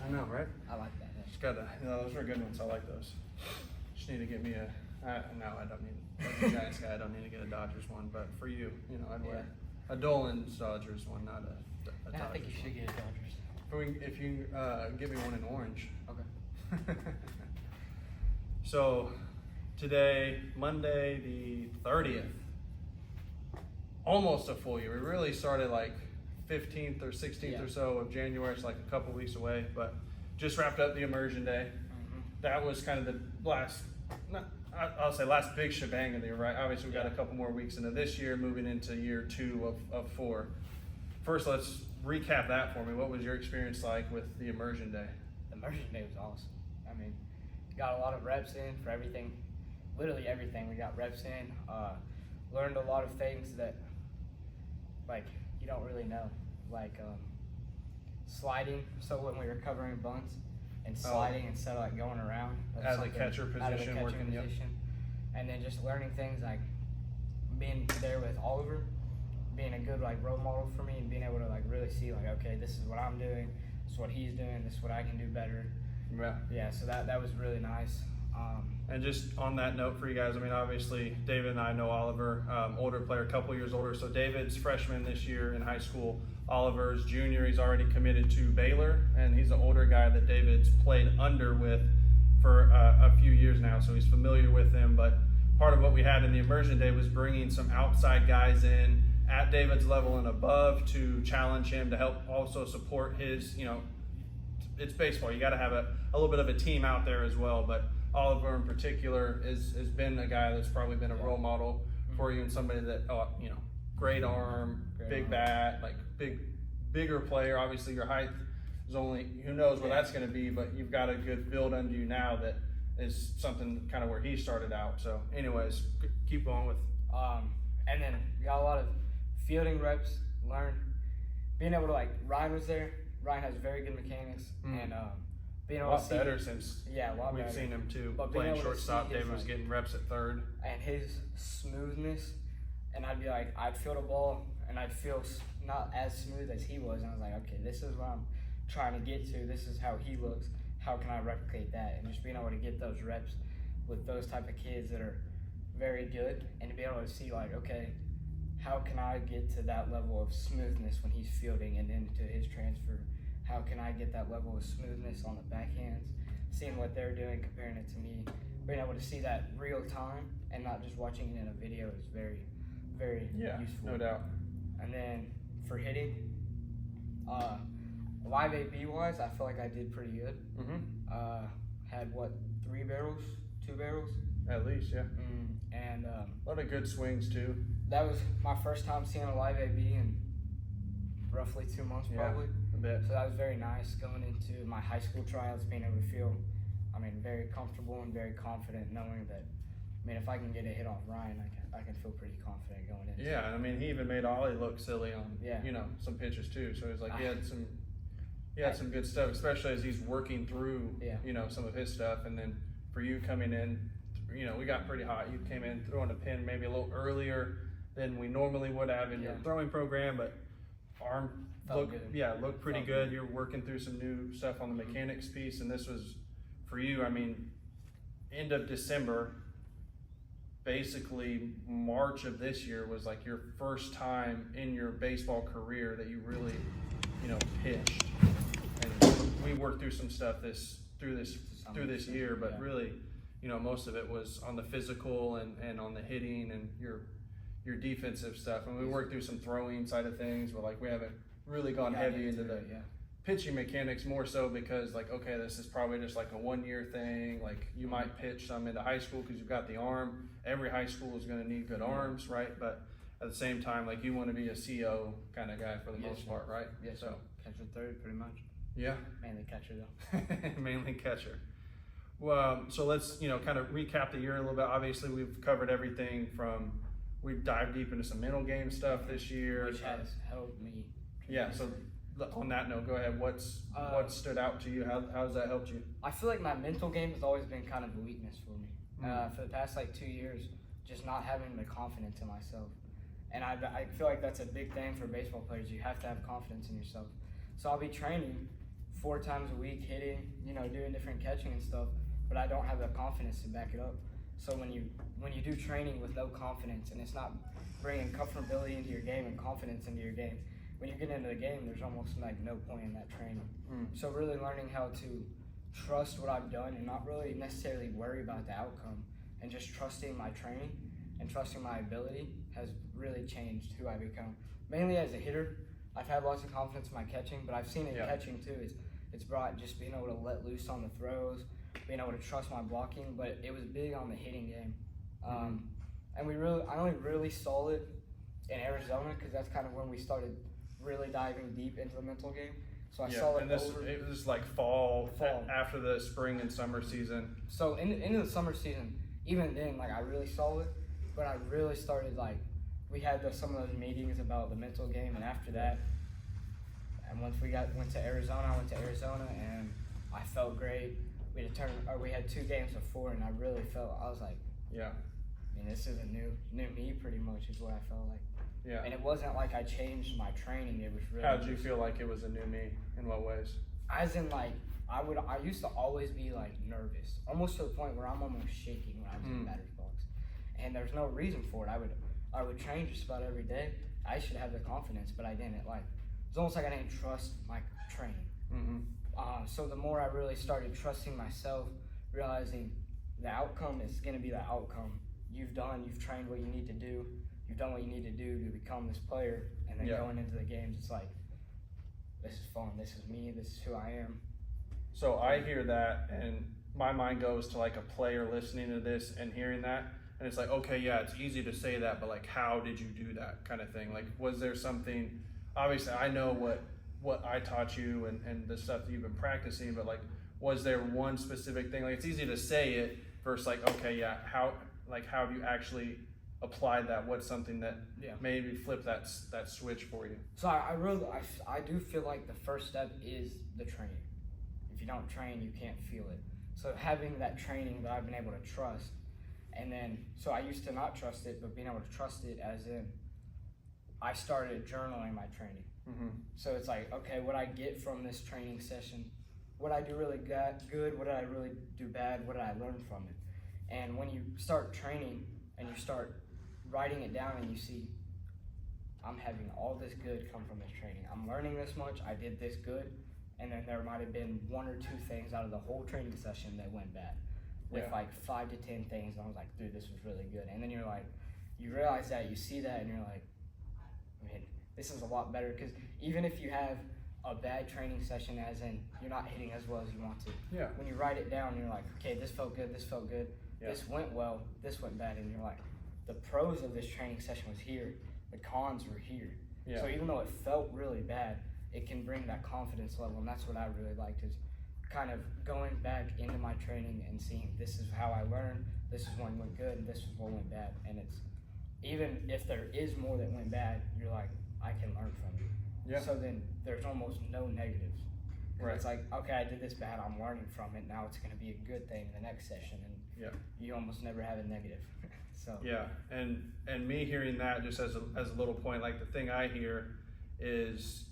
I know, right? I like that. Yeah. Just gotta, those are good ones. I like those. Just need to get me no, I don't need, as a Giants guy, I don't need to get a Dodgers one, but for you, I'd wear a Dolan's Dodgers one, not a Yeah, Dodgers I think you should get a Dodgers. If you give me one in orange. Okay. So today, Monday the 30th, almost a full year. We really started like 15th or 16th or so of January. It's like a couple weeks away, but just wrapped up the immersion day. Mm-hmm. That was kind of the last, I'll say last big shebang of the year, right? Obviously, we got a couple more weeks into this year, moving into year 2 of 4. First, let's recap that for me. What was your experience like with the immersion day? The immersion day was awesome. I mean, got a lot of reps in for everything, literally everything. We got reps in, learned a lot of things that, like, you don't really know, like sliding. So when we were covering bunts and sliding instead of like going around. Out of the catcher position, working. Yep. And then just learning things like being there with Oliver, being a good like role model for me, and being able to like really see like, okay, this is what I'm doing, this is what he's doing, this is what I can do better. Yeah, so that was really nice. And just on that note for you guys, I mean, obviously David and I know Oliver, older player, a couple years older. So David's freshman this year in high school. Oliver's junior. He's already committed to Baylor, and he's an older guy that David's played under with for a few years now, so he's familiar with him. But part of what we had in the immersion day was bringing some outside guys in at David's level and above to challenge him, to help also support his, it's baseball. You got to have a little bit of a team out there as well. But Oliver in particular has been a guy that's probably been a role model for you, and somebody that, great arm, big bat, like bigger player. Obviously your height is only, who knows where that's going to be, but you've got a good build under you now that is something kind of where he started out. So anyways, keep going with. And then we got a lot of fielding reps, being able to Ryan was there. Ryan has very good mechanics, and being able a lot to see, better since a lot we've better. seen him too, But playing shortstop. David was getting reps at third, and his smoothness, and I'd field a ball and I'd feel not as smooth as he was, and I was like, okay, this is what I'm trying to get to. This is how he looks. How can I replicate that? And just being able to get those reps with those type of kids that are very good, and to be able to see like, okay, how can I get to that level of smoothness when he's fielding and into his transfer? How can I get that level of smoothness on the backhands? Seeing what they're doing, comparing it to me, being able to see that real time and not just watching it in a video is very, very useful. No doubt. And then for hitting, live AB wise, I feel like I did pretty good. Had 3 barrels, 2 barrels? At least, yeah. And a lot of good swings too. That was my first time seeing a live AB in roughly 2 months, probably. A bit. So that was very nice going into my high school tryouts, being able to feel, very comfortable and very confident, knowing that, if I can get a hit off Ryan, I can feel pretty confident going in. Yeah, he even made Ollie look silly on some pitches too. So it was like he had some good stuff, especially as he's working through some of his stuff. And then for you coming in, we got pretty hot. You came in throwing a pin maybe a little earlier than we normally would have in your throwing program, but arm looked pretty good. You're working through some new stuff on the mechanics piece, and this was for you. End of December, basically March of this year was like your first time in your baseball career that you really, pitched. And we worked through some stuff through this year, but really, most of it was on the physical and on the hitting and your defensive stuff. And we worked through some throwing side of things, but we haven't really gone heavy into the pitching mechanics, more so because okay, this is probably just like a 1-year thing. You might pitch some into high school because you've got the arm. Every high school is going to need good arms, right? But at the same time, you want to be a CO kind of guy for the most part, right? Yeah. So catcher third, pretty much. Yeah. Mainly catcher though. Mainly catcher. Well, so let's kind of recap the year a little bit. Obviously, we've covered everything from, we've dived deep into some mental game stuff this year, which has helped me. Yeah. So on that note, go ahead. What stood out to you? How has that helped you? I feel like my mental game has always been kind of a weakness for me. For the past 2 years, just not having the confidence in myself. And I feel like that's a big thing for baseball players. You have to have confidence in yourself. So I'll be training 4 times a week hitting, doing different catching and stuff, but I don't have the confidence to back it up. So when you do training with no confidence, and it's not bringing comfortability into your game and confidence into your game, when you get into the game, there's almost like no point in that training. So really learning how to trust what I've done and not really necessarily worry about the outcome, and just trusting my training and trusting my ability has really changed who I become. Mainly as a hitter, I've had lots of confidence in my catching, but I've seen it in catching too. It's brought just being able to let loose on the throws, being able to trust my blocking, but it was big on the hitting game. And I only really saw it in Arizona because that's kind of when we started really diving deep into the mental game. So I saw it it was like fall. After the spring and summer season. So into the summer season, even then, like I really saw it, but I really started we had some of those meetings about the mental game, and after that, and once we went to Arizona, I went to Arizona and I felt great. We had 2 games of 4, and I really felt, I was like, yeah. I mean, this is a new me pretty much is what I felt like. Yeah. And it wasn't like I changed my training. It was really. How did you feel like it was a new me? In what ways? As in I used to always be nervous, almost to the point where I'm almost shaking when I was in batter's box, and there's no reason for it. I would train just about every day. I should have the confidence, but I didn't. It's almost like I didn't trust my training. So the more I really started trusting myself, realizing the outcome is going to be the outcome. You've trained what you need to do. You've done what you need to do to become this player, and then going into the games, it's like, this is fun. This is me. This is who I am. So I hear that, and my mind goes to a player listening to this and hearing that, and it's like, okay, yeah, it's easy to say that, but how did you do that kind of thing? Was there something? Obviously, I know what I taught you and the stuff that you've been practicing, but was there one specific thing? It's easy to say it versus okay, yeah, how have you actually applied that? What's something that maybe flip that switch for you? So I do feel like the first step is the training. If you don't train, you can't feel it. So having that training that I've been able to trust, and then so I used to not trust it, but being able to trust it as in I started journaling my training. So it's okay, what I get from this training session, what I do really good, what did I really do bad, what did I learn from it? And when you start training and you start writing it down and you see, I'm having all this good come from this training. I'm learning this much, I did this good, and then there might have been 1 or 2 things out of the whole training session that went bad. With 5 to 10 things, and I was like, dude, this was really good. And then you realize that, you see that, and you're like, man, this is a lot better, because even if you have a bad training session, as in you're not hitting as well as you want to, when you write it down, you're like, okay, this felt good, this went well, this went bad, and you're like, the pros of this training session was here, the cons were here. So even though it felt really bad, it can bring that confidence level, and that's what I really liked, is kind of going back into my training and seeing, this is how I learned, this is what went good, and this is what went bad. And it's, even if there is more that went bad, you're like, I can learn from it. So then there's almost no negatives. It's like, okay, I did this bad, I'm learning from it, now it's going to be a good thing in the next session, and you almost never have a negative. And me hearing that, just as a little point, the thing I hear is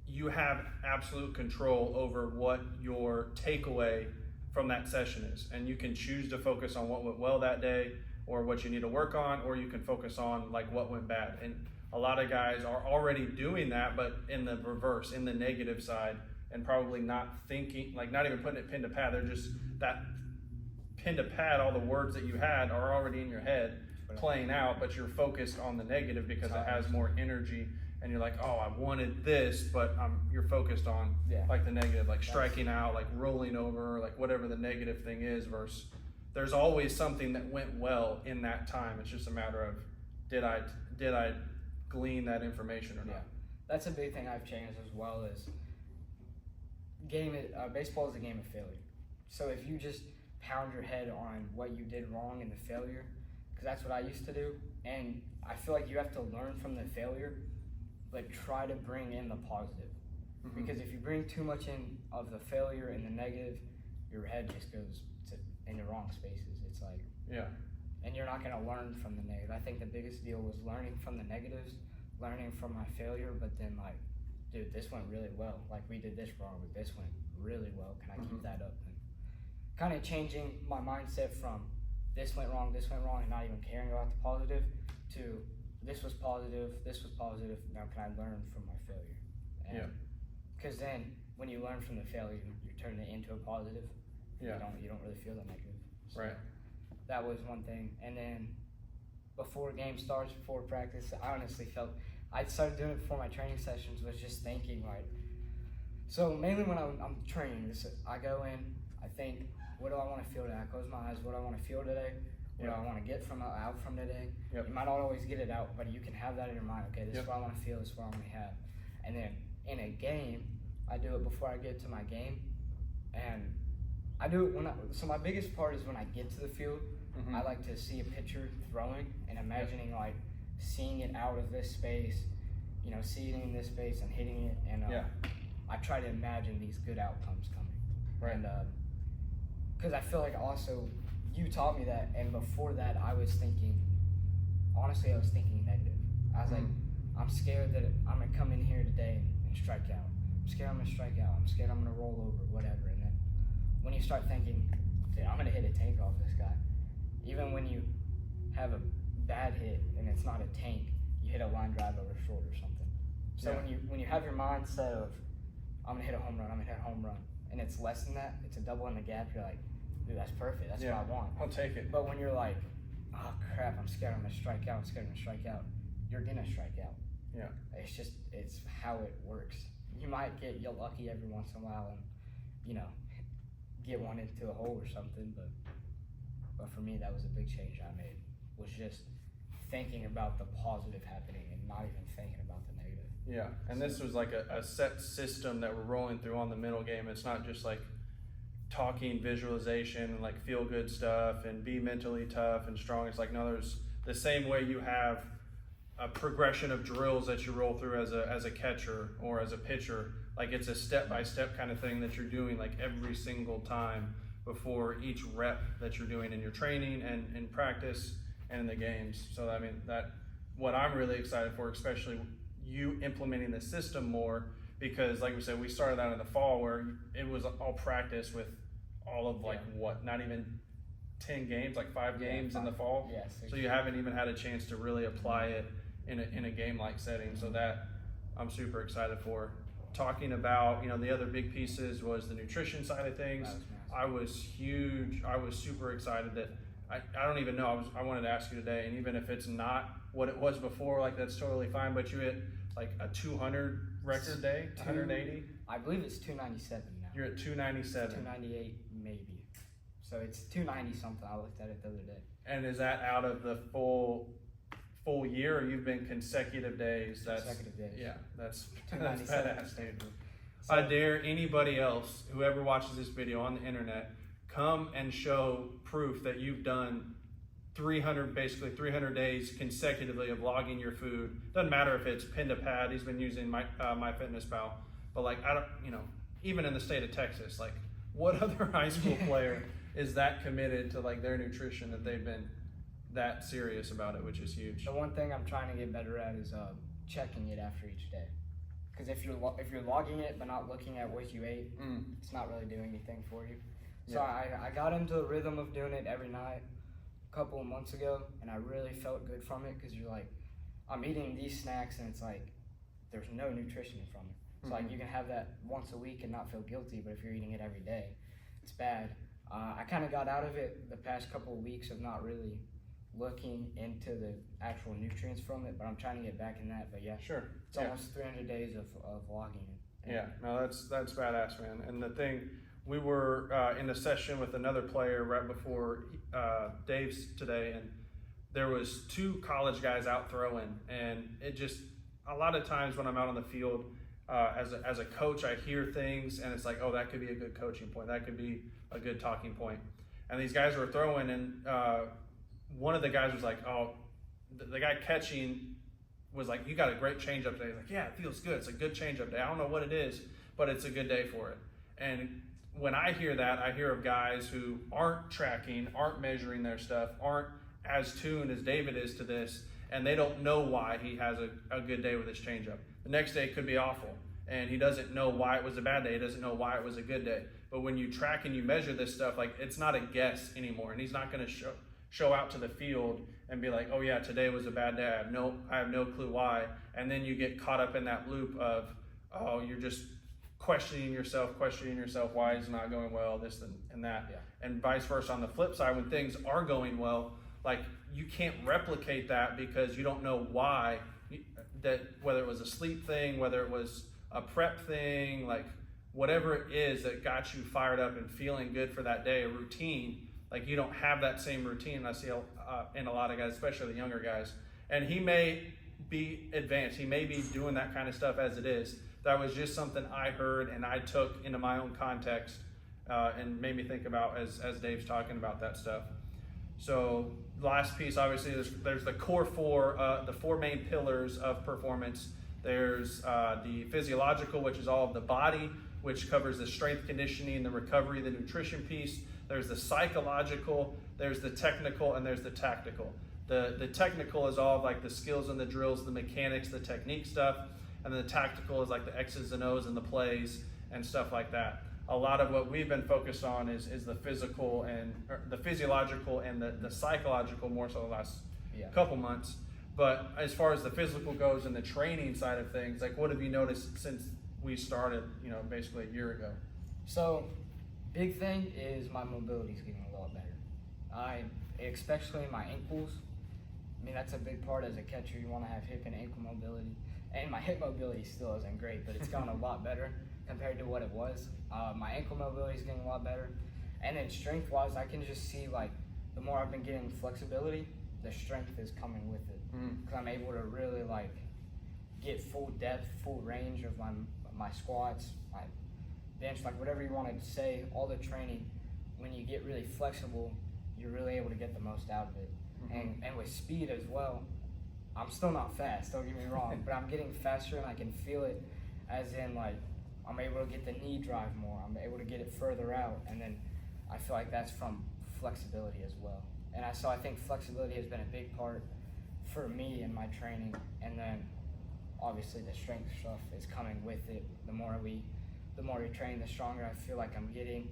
you have absolute control over what your takeaway from that session is, and you can choose to focus on what went well that day, or what you need to work on, or you can focus on what went bad. And a lot of guys are already doing that, but in the reverse, in the negative side, and probably not thinking, not even putting it pen to pad. They're just that pen to pad, all the words that you had are already in your head playing out, but you're focused on the negative because it has more energy, and you're like, oh, I wanted this, but you're focused on the negative, striking out, rolling over, whatever the negative thing is, versus there's always something that went well in that time. It's just a matter of, did I glean that information or not? That's a big thing I've changed as well, is baseball is a game of failure. So if you just pound your head on what you did wrong in the failure, because that's what I used to do, and I feel like you have to learn from the failure, but try to bring in the positive. Because if you bring too much in of the failure and the negative, your head just goes in the wrong spaces. It's and you're not going to learn from the negative. I think the biggest deal was learning from the negatives, learning from my failure, but then dude, this went really well. Like, we did this wrong, but this went really well. Can I keep that up? And kind of changing my mindset from this went wrong, and not even caring about the positive to this was positive, now can I learn from my failure? And because then when you learn from the failure, you turn it into a positive. Yeah. You don't really feel that negative. So Right. that was one thing. And then before game starts, before practice, I honestly felt I started doing it before my training sessions, was just thinking like, so mainly when I'm training, I go in, I think, what do I want to feel today? I close my eyes, what do I want to feel today? What do I want to get out from today? Yep. You might not always get it out, but you can have that in your mind. Okay, this Yep. is what I want to feel, this is what I want to have. And then in a game, I do it before I get to my game. And I do it so my biggest part is when I get to the field, I like to see a pitcher throwing and imagining like seeing it out of this space, seeing it in this space and hitting it. And I try to imagine these good outcomes coming. Right. And because I feel like also you taught me that, and before that I was thinking negative. I was like, I'm scared that I'm gonna come in here today and strike out. I'm scared I'm gonna strike out. I'm scared I'm gonna roll over, whatever. And then when you start thinking, dude, I'm gonna hit a tank off this guy. Even when you have a bad hit and it's not a tank, you hit a line drive over short or something. So when you have your mindset of I'm gonna hit a home run, and it's less than that, it's a double in the gap, you're like, dude, that's perfect. That's what I want. I'll take it. But when you're like, oh crap, I'm scared I'm gonna strike out, you're gonna strike out. Yeah. It's how it works. You might get lucky every once in a while and, get one into a hole or something, but for me, that was a big change I made, was just thinking about the positive happening and not even thinking about the negative. Yeah, and this was like a set system that we're rolling through on the mental game. It's not just like talking visualization and like feel good stuff and be mentally tough and strong. It's like, no, there's the same way you have a progression of drills that you roll through as a catcher or as a pitcher. Like, it's a step-by-step kind of thing that you're doing like every single time before each rep that you're doing in your training and in practice and in the games. So I mean, that what I'm really excited for, especially you implementing the system more, because like we said, we started out in the fall where it was all practice with all of not even 10 games, like 5 games in the fall. Yes. So you haven't even had a chance to really apply it in a game-like setting. So that I'm super excited for. Talking about, the other big pieces was the nutrition side of things. I was super excited that I don't even know. I wanted to ask you today, and even if it's not what it was before, like, that's totally fine. But you hit like a 200 record day, 180. I believe it's 297 now. You're at 297. 298 maybe. So it's 290 something. I looked at it the other day. And is that out of the full year, or you've been consecutive days? Consecutive days. Yeah, that's 297. badass. I dare anybody else, whoever watches this video on the internet, come and show proof that you've done 300 days consecutively of logging your food. Doesn't matter if it's pen to pad. He's been using MyFitnessPal, but like, I don't, even in the state of Texas, like, what other high school player is that committed to like their nutrition that they've been that serious about it, which is huge. The one thing I'm trying to get better at is checking it after each day. Because if you're logging it but not looking at what you ate, it's not really doing anything for you. So I got into a rhythm of doing it every night a couple of months ago, and I really felt good from it, because you're like, I'm eating these snacks and it's like there's no nutrition from it. So like, you can have that once a week and not feel guilty, but if you're eating it every day, it's bad. I kind of got out of it the past couple of weeks of not really looking into the actual nutrients from it, but I'm trying to get back in that. But yeah, sure, it's almost 300 days of logging it. Yeah, no, that's badass, man. And the thing, we were in a session with another player right before Dave's today, and there was 2 college guys out throwing, and it just, a lot of times when I'm out on the field, as a coach, I hear things and it's like, oh, that could be a good coaching point. That could be a good talking point. And these guys were throwing, and one of the guys was like, oh, the guy catching was like, you got a great changeup today. He's like, yeah, it feels good. It's a good changeup day. I don't know what it is, but it's a good day for it. And when I hear that, I hear of guys who aren't tracking, aren't measuring their stuff, aren't as tuned as David is to this, and they don't know why he has a good day with his changeup. The next day could be awful. and he doesn't know why it was a bad day. He doesn't know why it was a good day. But when you track and you measure this stuff, like, it's not a guess anymore, and he's not going to show out to the field and be like, oh yeah, today was a bad day. I have no clue why. And then you get caught up in that loop of, oh, you're just questioning yourself, why is it not going well, this and that. Yeah. And vice versa on the flip side, when things are going well, like, you can't replicate that because you don't know why, that whether it was a sleep thing, whether it was a prep thing, like whatever it is that got you fired up and feeling good for that day, a routine, like you don't have that same routine. I see in a lot of guys, especially the younger guys. And he may be advanced. He may be doing that kind of stuff as it is. That was just something I heard and I took into my own context and made me think about as Dave's talking about that stuff. So last piece, obviously, there's the core four, the four main pillars of performance. There's the physiological, which is all of the body, which covers the strength conditioning, the recovery, the nutrition piece. There's the psychological, there's the technical, and there's the tactical. The technical is all of like the skills and the drills, the mechanics, the technique stuff. And then the tactical is like the X's and O's and the plays and stuff like that. A lot of what we've been focused on is the physical and the physiological and the psychological more so the last couple months. But as far as the physical goes and the training side of things, like what have you noticed since we started, basically a year ago? So, big thing is my mobility is getting a lot better. Especially my ankles. I mean, that's a big part as a catcher. You want to have hip and ankle mobility. And my hip mobility still isn't great, but it's gotten a lot better compared to what it was. My ankle mobility is getting a lot better. And then strength-wise, I can just see, like, the more I've been getting flexibility, the strength is coming with it. Because I'm able to really, like, get full depth, full range of my squats, my bench, like whatever you want to say, all the training. When you get really flexible, you're really able to get the most out of it. And with speed as well, I'm still not fast, don't get me wrong, but I'm getting faster and I can feel it, as in, like, I'm able to get the knee drive more, I'm able to get it further out, and then I feel like that's from flexibility as well. And I think flexibility has been a big part for me in my training, and then obviously the strength stuff is coming with it. The more we train, the stronger I feel like I'm getting,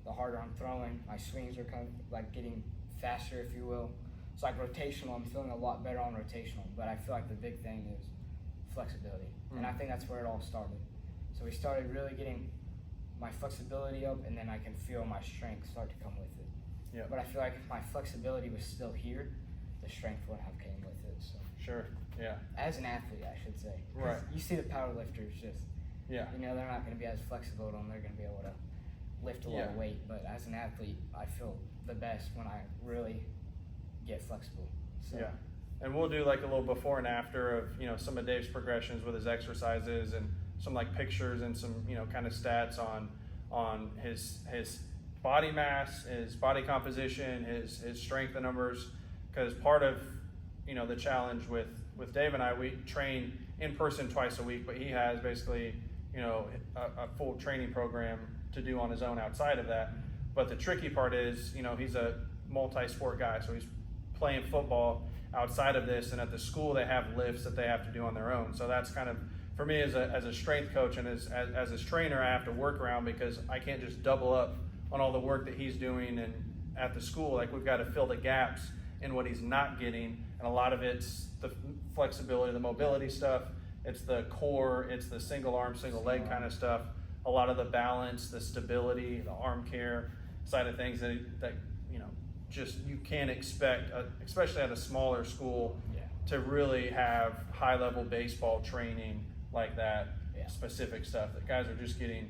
the harder I'm throwing. My swings are kind of like getting faster, if you will. It's like rotational, I'm feeling a lot better on rotational, but I feel like the big thing is flexibility. And I think that's where it all started. So we started really getting my flexibility up, and then I can feel my strength start to come with it. Yeah. But I feel like if my flexibility was still here, the strength would have came with it. So Sure. Yeah. as an athlete, I should say. 'Cause Right. You see the power lifters just, Yeah. they're not going to be as flexible, and they're going to be able to lift a lot of weight. But as an athlete, I feel the best when I really get flexible. So. Yeah. And we'll do like a little before and after of, some of Dave's progressions with his exercises and some like pictures and some, kind of stats on his body mass, his body composition, his strength and numbers. Because part of, the challenge with Dave and I, we train in person twice a week, but he has basically, a full training program to do on his own outside of that. But the tricky part is, he's a multi-sport guy, so he's playing football outside of this, and at the school they have lifts that they have to do on their own. So that's kind of, for me as a strength coach and as his trainer, I have to work around because I can't just double up on all the work that he's doing and at the school. Like, we've got to fill the gaps in what he's not getting, and a lot of it's the flexibility, the mobility stuff, it's the core, it's the single arm, single leg kind of stuff, a lot of the balance, the stability, the arm care side of things that just you can't expect, especially at a smaller school, to really have high-level baseball training like that, specific stuff that guys are just getting,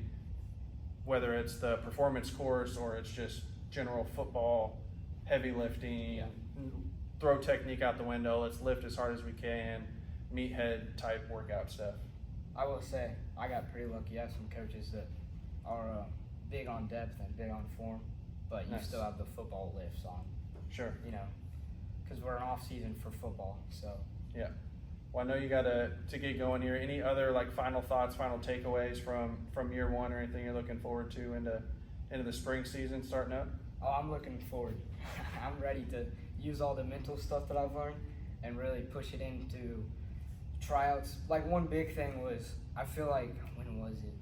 whether it's the performance course or it's just general football, heavy lifting, throw technique out the window, let's lift as hard as we can, meathead type workout stuff. I will say, I got pretty lucky. I have some coaches that are big on depth and big on form, but you still have the football lifts on. Sure. Because we're in off season for football, so. Yeah. Well, I know you got to get going here. Any other like final thoughts, final takeaways from year one, or anything you're looking forward to into the spring season starting up? Oh, I'm looking forward. I'm ready to use all the mental stuff that I've learned and really push it into tryouts. Like, one big thing was I feel like, when was it?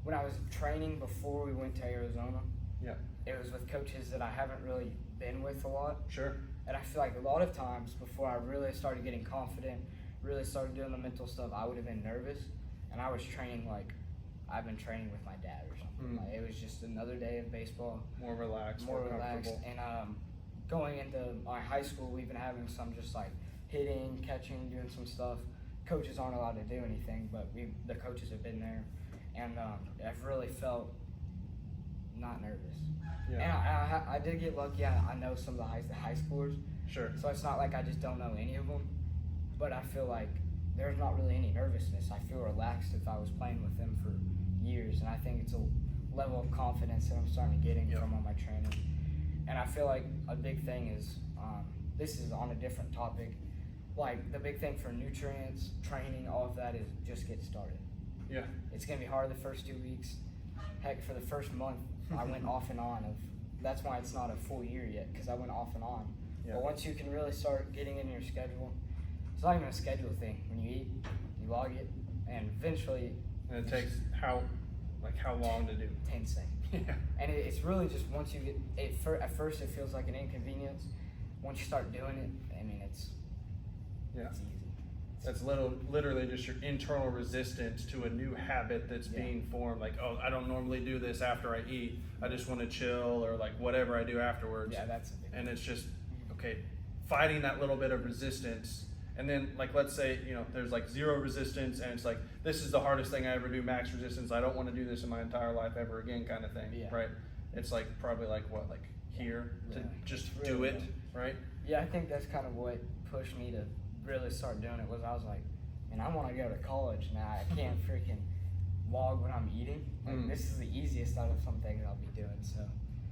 When I was training before we went to Arizona. Yeah. It was with coaches that I haven't really been with a lot. Sure. And I feel like a lot of times before I really started getting confident, really started doing the mental stuff, I would have been nervous. And I was training like I've been training with my dad or something. Like, it was just another day of baseball. More relaxed, More comfortable. relaxed. And going into my high school, we've been having some just like hitting, catching, doing some stuff. Coaches aren't allowed to do anything, but the coaches have been there. And I've really felt not nervous. Yeah. And I did get lucky. I know some of the high schoolers. Sure. So it's not like I just don't know any of them. But I feel like there's not really any nervousness. I feel relaxed if I was playing with them for years. And I think it's a level of confidence that I'm starting to get from all my training. And I feel like a big thing is, this is on a different topic, like the big thing for nutrients, training, all of that is just get started. Yeah. It's going to be hard the first 2 weeks. Heck, for the first month, I went off and on. That's why it's not a full year yet, because I went off and on. Yeah. But once you can really start getting in your schedule, it's not even a schedule thing. When you eat, you log it, and eventually. And it takes how long to do? 10 seconds. Yeah. And it's really just once you get it. At first, it feels like an inconvenience. Once you start doing it, I mean, it's easy. That's literally just your internal resistance to a new habit that's being formed. Like, oh, I don't normally do this after I eat. I just want to chill, or like whatever I do afterwards. Yeah, that's a big And it's just, okay, fighting that little bit of resistance. And then, like, let's say, there's like zero resistance, and it's like, this is the hardest thing I ever do, max resistance. I don't want to do this in my entire life ever again, kind of thing, right? It's like probably like what, like here to just really do it, good. right? Yeah, I think that's kind of what pushed me to really start doing it. Was I was like, man, I want to go to college now. I can't freaking log when I'm eating. Like, this is the easiest out of some things I'll be doing. So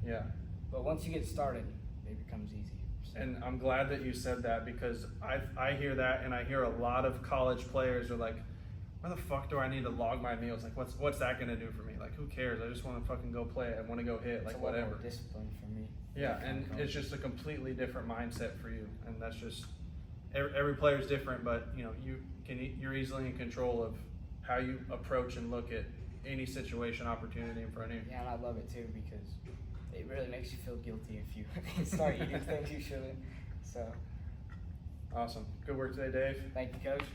Yeah. but once you get started, it becomes easy. So. And I'm glad that you said that, because I hear that, and I hear a lot of college players are like, why the fuck do I need to log my meals? Like, what's that gonna do for me? Like, who cares? I just want to fucking go play. I want to go hit, like, it's a level whatever. of discipline for me. Yeah, and it's just a completely different mindset for you, and that's just every player's different, but you're easily in control of how you approach and look at any situation, opportunity in front of you. Yeah, and I love it too, because it really makes you feel guilty if you start eating things you shouldn't. So Awesome. Good work today, Dave. thank you, Coach.